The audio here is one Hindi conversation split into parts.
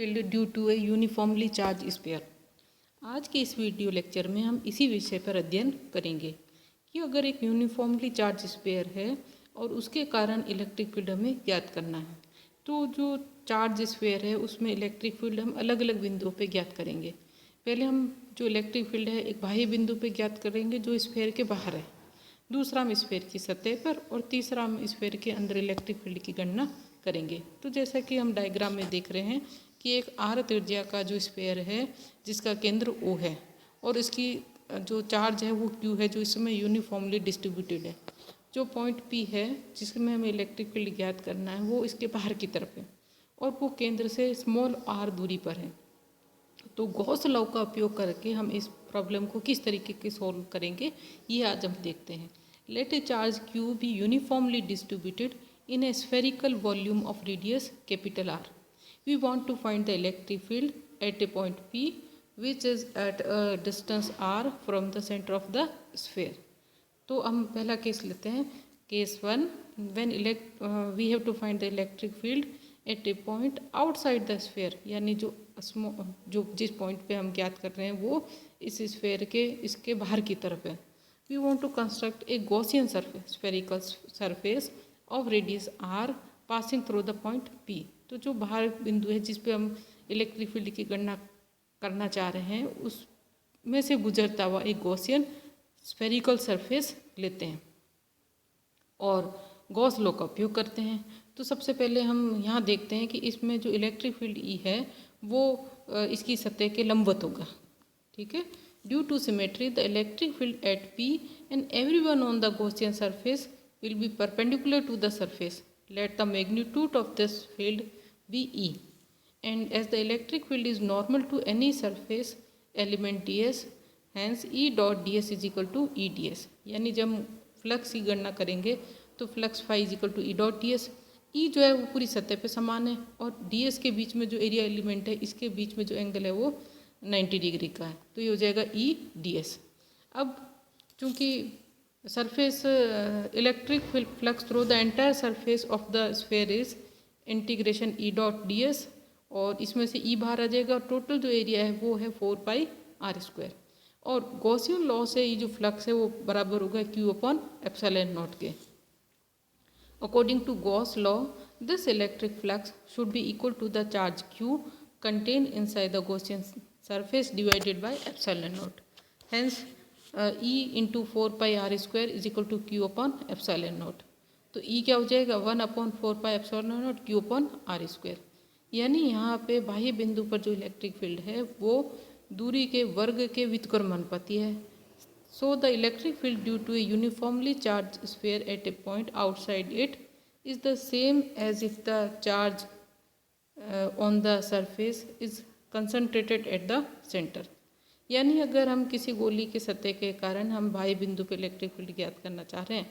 Field due to a uniformly charge sphere. आज के इस वीडियो लेक्चर में हम इसी विषय पर अध्ययन करेंगे कि अगर एक यूनिफॉर्मली चार्ज स्फीयर है और उसके कारण इलेक्ट्रिक फील्ड हमें ज्ञात करना है, तो जो चार्ज स्फीयर है उसमें इलेक्ट्रिक फील्ड हम अलग अलग बिंदुओं पे ज्ञात करेंगे। पहले हम जो इलेक्ट्रिक फील्ड है एक बाह्य बिंदु पे ज्ञात करेंगे जो स्फीयर के बाहर है, दूसरा हम स्फीयर की सतह पर और तीसरा हम स्फीयर के अंदर इलेक्ट्रिक फील्ड की गणना करेंगे। तो जैसा कि हम डायग्राम में देख रहे हैं कि एक आर त्रिज्या का जो स्फीयर है जिसका केंद्र O है और इसकी जो चार्ज है वो Q है, जो इसमें यूनिफॉर्मली डिस्ट्रीब्यूटेड है। जो पॉइंट P है जिसमें हमें इलेक्ट्रिक फील्ड ज्ञात करना है वो इसके बाहर की तरफ है और वो केंद्र से स्मॉल r दूरी पर है। तो गॉस लॉ का उपयोग करके हम इस प्रॉब्लम को किस तरीके के सॉल्व करेंगे ये आज हम देखते हैं। Let a charge Q be uniformly distributed in a spherical volume of radius capital R. We want to find the electric field at a point P which is at a distance R from the center of the sphere. तो हम पहला केस लेते हैं, case 1, when we have to find the electric field at a point outside the sphere, यानी जो जिस पॉइंट पे हम ज्ञात कर रहे हैं वो इस स्फीयर के इसके बाहर की तरफ है। We want to construct a Gaussian surface, spherical surface of radius R passing through the point P। तो जो बाहर बिंदु है जिस पे हम इलेक्ट्रिक फील्ड की गणना करना चाह रहे हैं उसमें से गुजरता हुआ एक गॉसियन स्फेरिकल सरफेस लेते हैं और गॉस लॉ का उपयोग करते हैं। तो सबसे पहले हम यहाँ देखते हैं कि इसमें जो इलेक्ट्रिक फील्ड E है वो इसकी सतह के लंबवत होगा। ठीक है, due to symmetry the electric field eight P and everyone on the Gaussian surface will be perpendicular to the surface. Let the magnitude of this field be E. And as the electric field is normal to any surface element ds, hence E dot ds is equal to E ds. यानी जब फ्लक्स की गणना करेंगे तो flux phi is equal to E dot D S. E जो है वो पूरी सतह पे समान है और डी एस के बीच में जो एरिया एलिमेंट है इसके बीच में जो एंगल है वो 90 डिग्री का है, तो ये हो जाएगा ई डी एस। अब चूँकि surface electric flux through the entire surface of the sphere is integration E dot ds और इसमें से E बाहर आ जाएगा और टोटल जो एरिया है वो है 4 पाई r स्क्वायर। और गॉसियन लॉ से ये जो फ्लक्स है वो बराबर होगा Q अपॉन एप्सिलॉन नॉट के। According to Gauss law this electric flux should be equal to the charge Q contain inside the Gaussian surface divided by epsilon naught. Hence E into 4 pi are square is equal to Q upon epsilon naught. तो E क्या हो जाएगा 1 upon 4 pi epsilon naught Q upon R square. यानी यहाँ पे बाह्य बिंदु पर जो इलेक्ट्रिक फील्ड है वो दूरी के वर्ग के व्युत्क्रमानुपाती है। So the electric field due to a uniformly charge sphere at a point outside it is the same as if the charge on the surface is concentrated at the centre. यानी अगर हम किसी गोली के सतह के कारण हम बाह्य बिंदु पे इलेक्ट्रिक फील्ड ज्ञात करना चाह रहे हैं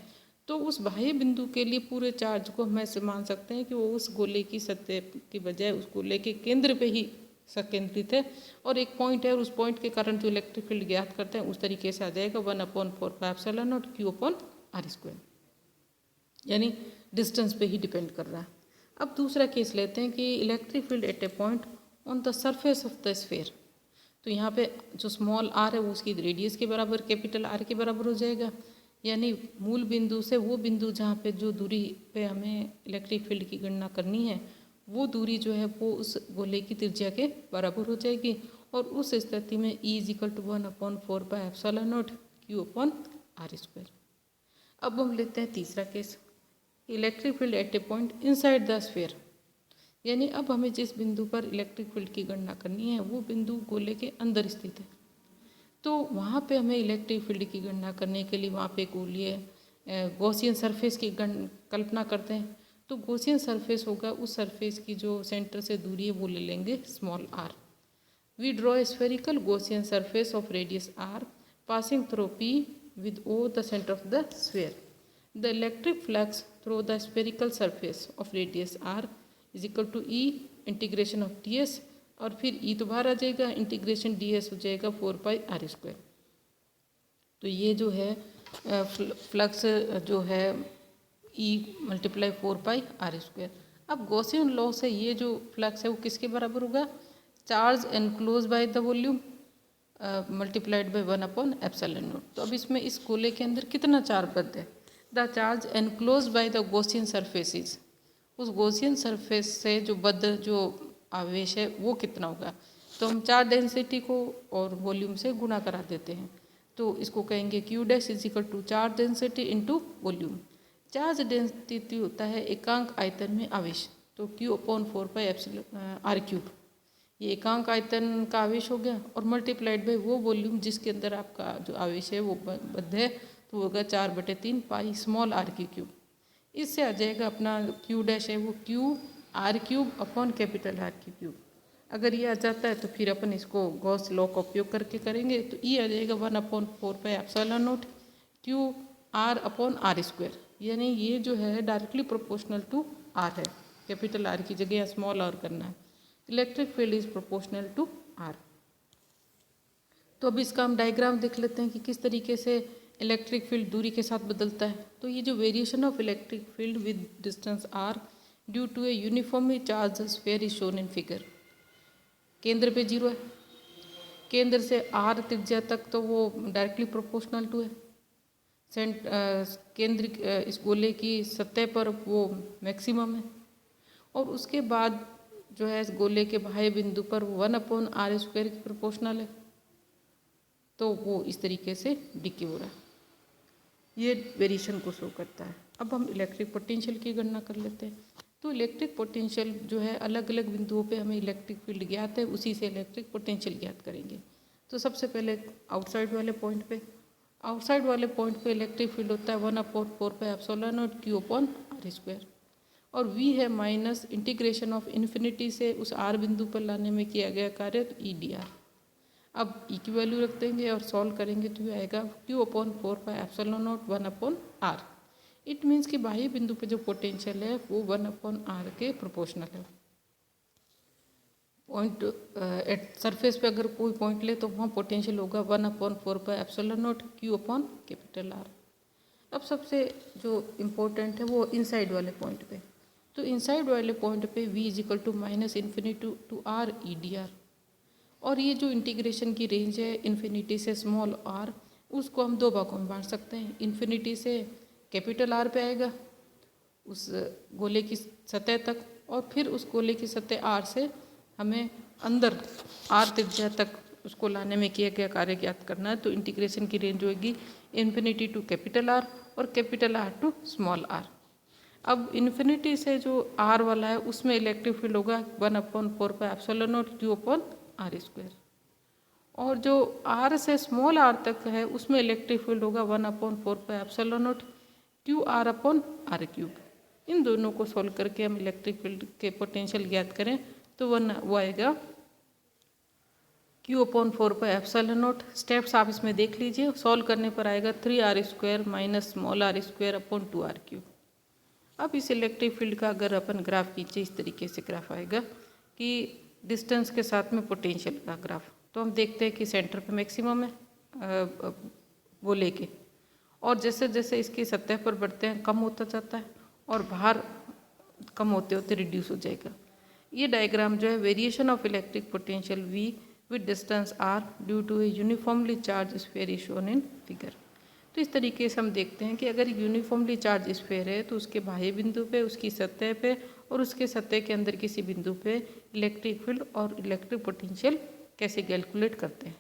तो उस बाह्य बिंदु के लिए पूरे चार्ज को हम ऐसे मान सकते हैं कि वो उस गोले की सतह की बजाय उस गोले के केंद्र पे ही संकेंद्रित है और एक पॉइंट है और उस पॉइंट के कारण जो इलेक्ट्रिक फील्ड ज्ञात करते हैं उस तरीके से आ जाएगा 1 upon 4 pi epsilon naught Q upon R square, यानी डिस्टेंस पे ही डिपेंड कर रहा है। अब दूसरा केस लेते हैं कि electric field at a point on the surface of the sphere. तो यहाँ पे जो स्मॉल r है वो उसकी रेडियस के बराबर कैपिटल R के बराबर हो जाएगा। यानी मूल बिंदु से वो बिंदु जहाँ पे जो दूरी पे हमें इलेक्ट्रिक फील्ड की गणना करनी है वो दूरी जो है वो उस गोले की त्रिज्या के बराबर हो जाएगी और उस स्थिति में E is equal to 1 upon 4 pi epsilon naught Q upon R square. अब हम लेते हैं तीसरा case, electric field at a point inside the sphere. यानी अब हमें जिस बिंदु पर इलेक्ट्रिक फील्ड की गणना करनी है वो बिंदु गोले के अंदर स्थित है। तो वहाँ पे हमें इलेक्ट्रिक फील्ड की गणना करने के लिए वहाँ पे गोलीय गॉसियन सरफेस की कल्पना करते हैं। तो गॉसियन सरफेस होगा उस सरफेस की जो सेंटर से दूरी है वो ले लेंगे small r। We draw a spherical Gaussian surface of radius r passing through P with O the centre of the sphere. The electric flux through the spherical surface of radius r is equal to E integration of ds और फिर E तो बाहर आ जाएगा, इंटीग्रेशन ds हो जाएगा 4 पाई आर स्क्वायर। तो ये जो है फ्लक्स जो है E multiply 4 pi are square. अब गॉसियन लॉ से ये जो फ्लक्स है वो किसके बराबर होगा, charge enclose by the volume multiplied by 1/ε0। तो अब इसमें इस गोले के अंदर कितना चार्ज बद्ध है, the charge enclose by the Gaussian surfaces, उस गॉसियन सरफेस से जो बद्ध जो आवेश है वो कितना होगा। तो हम चार्ज डेंसिटी को और वॉल्यूम से गुणा करा देते हैं, तो इसको कहेंगे Q dash is equal to charge density into volume. Charge density होता है एकांक आयतन में आवेश, तो Q/4πε r³, ये एकांक आयतन का आवेश हो गया और मल्टीप्लाइड बाय वो वॉल्यूम जिसके अंदर आपका जो आवेश है वो बद्ध है, तो होगा 4/3 पाई स्मॉल r³। इससे आ जाएगा अपना Q डैश है वो Q/r³ कैपिटल R³। अगर ये आ जाता है तो फिर अपन इसको गॉस लॉ का उपयोग करके करेंगे, तो ये आ जाएगा 1/4πε0 QR/r², यानी ये जो है डायरेक्टली प्रोपोर्शनल टू R है, कैपिटल R की जगह स्मॉल r करना है। Electric field is proportional to R। तो अब इसका हम डायग्राम देख लेते हैं कि किस तरीके से इलेक्ट्रिक फील्ड दूरी के साथ बदलता है। तो ये जो variation of electric field with distance r due to a uniformly charge sphere is shown in figure. केंद्र पे 0 है, केंद्र से r त्रिज्या तक तो वो डायरेक्टली प्रोपोर्शनल टू है, केंद्र इस गोले की सतह पर वो मैक्सिमम है, और उसके बाद जो है इस गोले के बाह्य बिंदु पर 1/r² की प्रोपोर्शनल है, तो वो इस तरीके से डिके हो रहा है। ये वेरिएशन को शो करता है। अब हम इलेक्ट्रिक पोटेंशियल की गणना कर लेते हैं। तो इलेक्ट्रिक पोटेंशियल जो है अलग अलग बिंदुओं पे हमें इलेक्ट्रिक फील्ड ज्ञात है, उसी से इलेक्ट्रिक पोटेंशियल ज्ञात करेंगे। तो सबसे पहले आउटसाइड वाले पॉइंट पे इलेक्ट्रिक फील्ड होता है 1/4πε0 Q/r², और V है माइनस इंटीग्रेशन ऑफ इन्फिनिटी से उस R बिंदु पर लाने में किया गया कार्य, तो E/dr। अब E की वैल्यू रख देंगे और सॉल्व करेंगे तो ये आएगा Q/4πε0 1/r। इट मीन्स कि बाह्य बिंदु पे जो पोटेंशियल है वो 1/r के प्रोपोर्शनल है। पॉइंट एट सरफेस पे अगर कोई पॉइंट ले तो वहाँ पोटेंशियल होगा 1/4πε0 Q/R। अब सबसे जो इम्पोर्टेंट है वो इनसाइड वाले पॉइंट पे। तो इनसाइड वाले पॉइंट पे V is equal to -∞ to R E/dr, और ये जो इंटीग्रेशन की रेंज है इन्फिनिटी से स्मॉल r, उसको हम दो भागों में बांट सकते हैं। इन्फिनिटी से कैपिटल R पे आएगा उस गोले की सतह तक, और फिर उस गोले की सतह R से हमें अंदर R त्रिज्या तक उसको लाने में किया गया कार्य ज्ञात करना है। तो इंटीग्रेशन की रेंज होगी इन्फिनिटी टू कैपिटल R और capital R to small r। अब इन्फिनिटी से जो R वाला है उसमें इलेक्ट्रिक फील्ड होगा 1/4πε0 Q/r², और जो R से स्मॉल r तक है उसमें इलेक्ट्रिक फील्ड होगा 1/4πε0 QR/r³। इन दोनों को सॉल्व करके हम इलेक्ट्रिक फील्ड के पोटेंशियल ज्ञात करें तो वो आएगा Q/4πε0। स्टेप्स आप इसमें देख लीजिए, सॉल्व करने पर आएगा 3r² माइनस स्मॉल r²/2r³। अब इस इलेक्ट्रिक फील्ड का अगर अपन ग्राफ खींचे, इस तरीके से ग्राफ आएगा कि डिस्टेंस के साथ में पोटेंशियल का ग्राफ। तो हम देखते हैं कि सेंटर पे मैक्सिमम है गोले के, और जैसे जैसे इसकी सतह पर बढ़ते हैं कम होता जाता है, और बाहर कम होते होते रिड्यूस हो जाएगा। ये डायग्राम जो है variation of electric potential V with distance R due to a uniformly charge sphere is shown in figure. तो इस तरीके से हम देखते हैं कि अगर यूनिफॉर्मली चार्ज स्फीयर है तो उसके बाह्य बिंदु पे, उसकी सतह पे और उसके सतह के अंदर किसी बिंदु पे इलेक्ट्रिक फील्ड और इलेक्ट्रिक पोटेंशियल कैसे कैलकुलेट करते हैं।